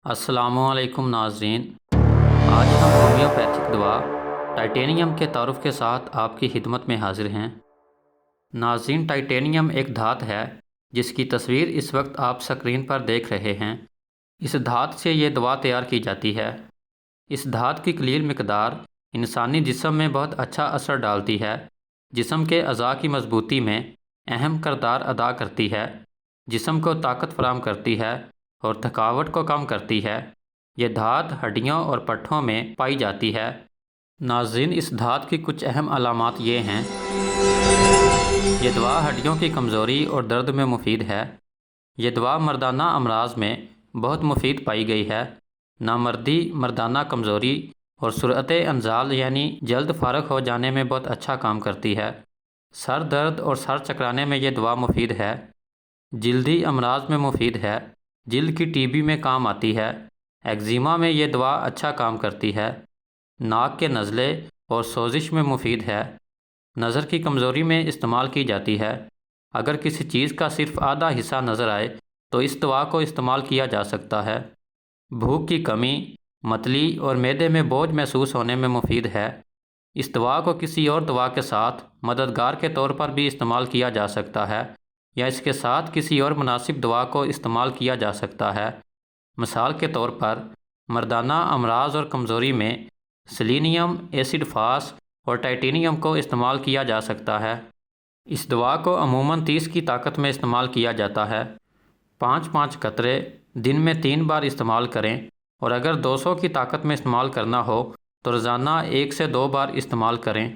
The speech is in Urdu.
السلام علیکم ناظرین، آج ہم ہومیوپیتھک دوا ٹائٹینیم کے تعارف کے ساتھ آپ کی خدمت میں حاضر ہیں۔ ناظرین، ٹائٹینیم ایک دھات ہے جس کی تصویر اس وقت آپ سکرین پر دیکھ رہے ہیں۔ اس دھات سے یہ دوا تیار کی جاتی ہے۔ اس دھات کی قلیل مقدار انسانی جسم میں بہت اچھا اثر ڈالتی ہے، جسم کے اعضاء کی مضبوطی میں اہم کردار ادا کرتی ہے، جسم کو طاقت فراہم کرتی ہے اور تھکاوٹ کو کم کرتی ہے۔ یہ دھات ہڈیوں اور پٹھوں میں پائی جاتی ہے۔ ناظرین، اس دھات کی کچھ اہم علامات یہ ہیں۔ یہ دوا ہڈیوں کی کمزوری اور درد میں مفید ہے۔ یہ دوا مردانہ امراض میں بہت مفید پائی گئی ہے۔ نامردی، مردانہ کمزوری اور سرعت انزال یعنی جلد فارغ ہو جانے میں بہت اچھا کام کرتی ہے۔ سر درد اور سر چکرانے میں یہ دوا مفید ہے۔ جلدی امراض میں مفید ہے۔ جلد کی ٹی بی میں کام آتی ہے۔ ایگزیما میں یہ دوا اچھا کام کرتی ہے۔ ناک کے نزلے اور سوزش میں مفید ہے۔ نظر کی کمزوری میں استعمال کی جاتی ہے۔ اگر کسی چیز کا صرف آدھا حصہ نظر آئے تو اس دوا کو استعمال کیا جا سکتا ہے۔ بھوک کی کمی، متلی اور معدے میں بوجھ محسوس ہونے میں مفید ہے۔ اس دوا کو کسی اور دوا کے ساتھ مددگار کے طور پر بھی استعمال کیا جا سکتا ہے، یا اس کے ساتھ کسی اور مناسب دوا کو استعمال کیا جا سکتا ہے۔ مثال کے طور پر مردانہ امراض اور کمزوری میں سیلینیم، ایسڈ فاس اور ٹائٹینیم کو استعمال کیا جا سکتا ہے۔ اس دوا کو عموماً 30 کی طاقت میں استعمال کیا جاتا ہے۔ 5 قطرے دن میں 3 بار استعمال کریں، اور اگر 200 کی طاقت میں استعمال کرنا ہو تو روزانہ 1 سے 2 بار استعمال کریں۔